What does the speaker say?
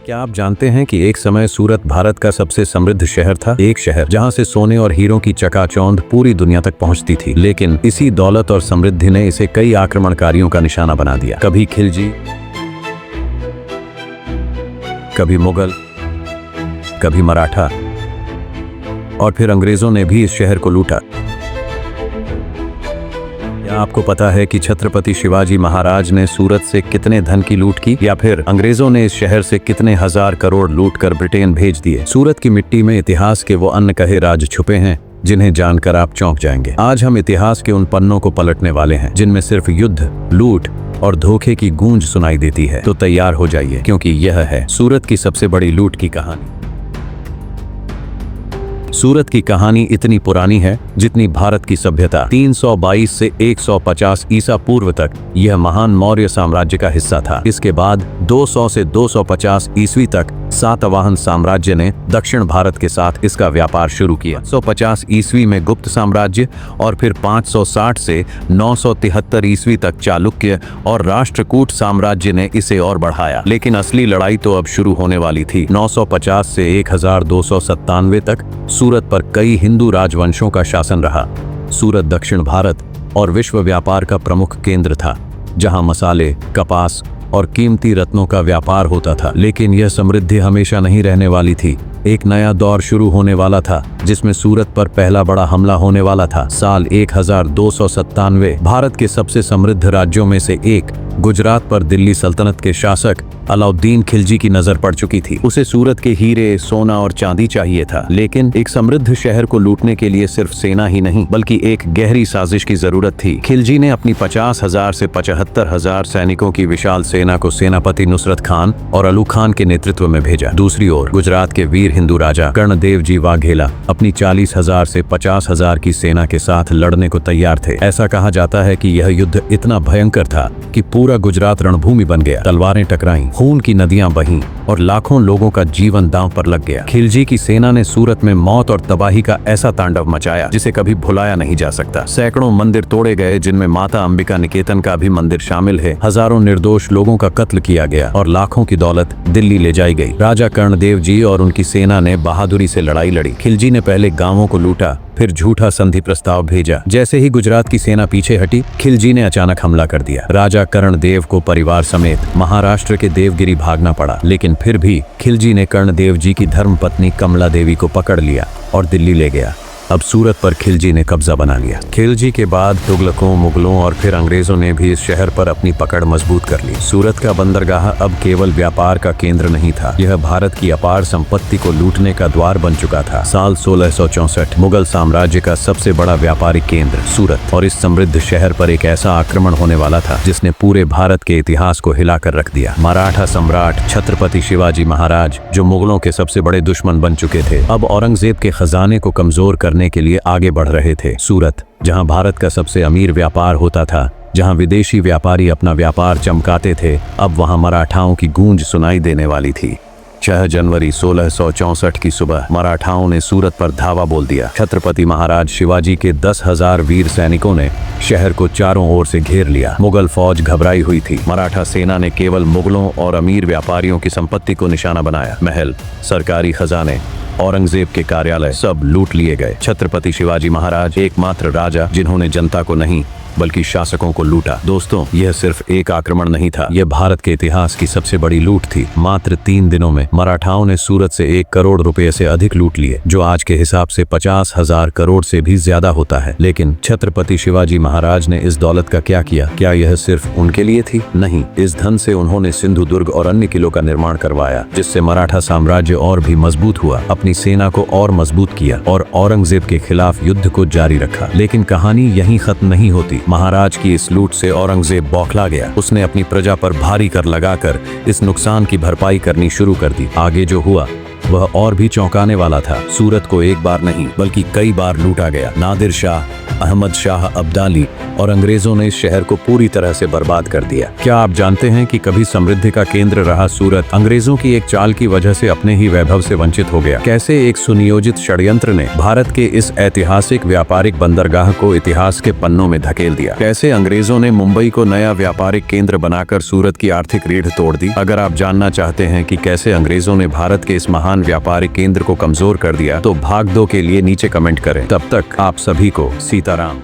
क्या आप जानते हैं कि एक समय सूरत भारत का सबसे समृद्ध शहर था। एक शहर जहां से सोने और हीरों की चकाचौंध पूरी दुनिया तक पहुंचती थी। लेकिन इसी दौलत और समृद्धि ने इसे कई आक्रमणकारियों का निशाना बना दिया। कभी खिलजी, कभी मुगल, कभी मराठा और फिर अंग्रेजों ने भी इस शहर को लूटा। क्या आपको पता है कि छत्रपति शिवाजी महाराज ने सूरत से कितने धन की लूट की, या फिर अंग्रेजों ने इस शहर से कितने हजार करोड़ लूट कर ब्रिटेन भेज दिए। सूरत की मिट्टी में इतिहास के वो अनकहे राज छुपे हैं जिन्हें जानकर आप चौंक जाएंगे। आज हम इतिहास के उन पन्नों को पलटने वाले हैं जिनमें सिर्फ युद्ध, लूट और धोखे की गूंज सुनाई देती है। तो तैयार हो जाइए, क्योंकि यह है सूरत की सबसे बड़ी लूट की कहानी। सूरत की कहानी इतनी पुरानी है जितनी भारत की सभ्यता। 322 से 150 ईसा पूर्व तक यह महान मौर्य साम्राज्य का हिस्सा था। इसके बाद 200 से 250 ईस्वी तक सातवाहन साम्राज्य ने दक्षिण भारत के साथ इसका व्यापार शुरू किया। 150 ईस्वी में गुप्त साम्राज्य और फिर 560 से 973 ईस्वी तक चालुक्य और राष्ट्रकूट साम्राज्य ने इसे और बढ़ाया। लेकिन असली लड़ाई तो अब शुरू होने वाली थी। 950 से 1297 तक सूरत पर कई हिंदू राजवंशों का शासन रहा। सूरत दक्षिण भारत और विश्व व्यापार का प्रमुख केंद्र था, जहां मसाले, कपास और कीमती रत्नों का व्यापार होता था। लेकिन यह समृद्धि हमेशा नहीं रहने वाली थी। एक नया दौर शुरू होने वाला था जिसमें सूरत पर पहला बड़ा हमला होने वाला था। साल 1297 भारत के सबसे समृद्ध राज्यों में से एक गुजरात पर दिल्ली सल्तनत के शासक अलाउद्दीन खिलजी की नजर पड़ चुकी थी। उसे सूरत के हीरे, सोना और चांदी चाहिए था। लेकिन एक समृद्ध शहर को लूटने के लिए सिर्फ सेना ही नहीं बल्कि एक गहरी साजिश की जरूरत थी। खिलजी ने अपनी 50,000 से 75,000 सैनिकों की विशाल सेना को सेनापति नुसरत खान और अलू खान के नेतृत्व में भेजा। दूसरी ओर गुजरात के वीर हिंदू राजा कर्णदेव जी वाघेला अपनी 40,000 से 50,000 की सेना के साथ लड़ने को तैयार थे। ऐसा कहा जाता है कि यह युद्ध इतना भयंकर था कि पूरा गुजरात रणभूमि बन गया। तलवारें टकराईं, खून की नदियां बहीं और लाखों लोगों का जीवन दांव पर लग गया। खिलजी की सेना ने सूरत में मौत और तबाही का ऐसा तांडव मचाया जिसे कभी भुलाया नहीं जा सकता। सैकड़ों मंदिर तोड़े गए, जिनमें माता अंबिका निकेतन का भी मंदिर शामिल है। हजारों निर्दोष लोगों का कत्ल किया गया और लाखों की दौलत दिल्ली ले जाई गई। राजा कर्णदेव जी और उनकी सेना ने बहादुरी से लड़ाई लड़ी। खिलजी ने पहले गांवों को लूटा, फिर झूठा संधि प्रस्ताव भेजा। जैसे ही गुजरात की सेना पीछे हटी, खिलजी ने अचानक हमला कर दिया। राजा कर्णदेव को परिवार समेत महाराष्ट्र के देवगिरी भागना पड़ा। लेकिन फिर भी खिलजी ने कर्णदेव जी की धर्मपत्नी कमला देवी को पकड़ लिया और दिल्ली ले गया। अब सूरत पर खिलजी ने कब्जा बना लिया। खिलजी के बाद तुगलकों, मुगलों और फिर अंग्रेजों ने भी इस शहर पर अपनी पकड़ मजबूत कर ली। सूरत का बंदरगाह अब केवल व्यापार का केंद्र नहीं था, यह भारत की अपार संपत्ति को लूटने का द्वार बन चुका था। साल 1664 मुगल साम्राज्य का सबसे बड़ा व्यापारिक केंद्र सूरत, और इस समृद्ध शहर पर एक ऐसा आक्रमण होने वाला था जिसने पूरे भारत के इतिहास को हिलाकर रख दिया। मराठा सम्राट छत्रपति शिवाजी महाराज, जो मुगलों के सबसे बड़े दुश्मन बन चुके थे, अब औरंगजेब के खजाने को कमजोर करने के लिए आगे बढ़ रहे थे। सूरत, जहां भारत का सबसे अमीर व्यापार होता था, जहां विदेशी व्यापारी अपना व्यापार चमकाते थे, अब वहां मराठाओं की गूंज सुनाई देने वाली थी। 6 जनवरी 1664 की सुबह मराठाओं ने सूरत पर धावा बोल दिया। छत्रपति महाराज शिवाजी के 10,000 वीर सैनिकों ने शहर को चारों ओर से घेर लिया। मुगल फौज घबराई हुई थी। मराठा सेना ने केवल मुगलों और अमीर व्यापारियों की संपत्ति को निशाना बनाया। महल, सरकारी खजाने, औरंगजेब के कार्यालय सब लूट लिए गए। छत्रपति शिवाजी महाराज एकमात्र राजा जिन्होंने जनता को नहीं बल्कि शासकों को लूटा। दोस्तों, यह सिर्फ एक आक्रमण नहीं था, यह भारत के इतिहास की सबसे बड़ी लूट थी। मात्र 3 दिनों में मराठाओं ने सूरत से 1 करोड़ रुपए से अधिक लूट लिए, जो आज के हिसाब से 50,000 करोड़ से भी ज्यादा होता है। लेकिन छत्रपति शिवाजी महाराज ने इस दौलत का क्या किया? क्या यह सिर्फ उनके लिए थी? नहीं, इस धन से उन्होंने सिंधु दुर्ग और अन्य किलों का निर्माण करवाया, जिससे मराठा साम्राज्य और भी मजबूत हुआ। अपनी सेना को और मजबूत किया और औरंगजेब के खिलाफ युद्ध को जारी रखा। लेकिन कहानी यहीं खत्म नहीं होती। महाराज की इस लूट से औरंगजेब बौखला गया। उसने अपनी प्रजा पर भारी कर लगाकर इस नुकसान की भरपाई करनी शुरू कर दी। आगे जो हुआ वह और भी चौंकाने वाला था। सूरत को एक बार नहीं बल्कि कई बार लूटा गया। नादिर शाह, अहमद शाह अब्दाली और अंग्रेजों ने इस शहर को पूरी तरह से बर्बाद कर दिया। क्या आप जानते हैं कि कभी समृद्धि का केंद्र रहा सूरत अंग्रेजों की एक चाल की वजह से अपने ही वैभव से वंचित हो गया? कैसे एक सुनियोजित षड्यंत्र ने भारत के इस ऐतिहासिक व्यापारिक बंदरगाह को इतिहास के पन्नों में धकेल दिया? कैसे अंग्रेजों ने मुंबई को नया व्यापारिक केंद्र बनाकर सूरत की आर्थिक रीढ़ तोड़ दी? अगर आप जानना चाहते हैं कि कैसे अंग्रेजों ने भारत के इस महान व्यापारिक केंद्र को कमजोर कर दिया तो भाग दो के लिए नीचे कमेंट करें। तब तक आप सभी को सीताराम।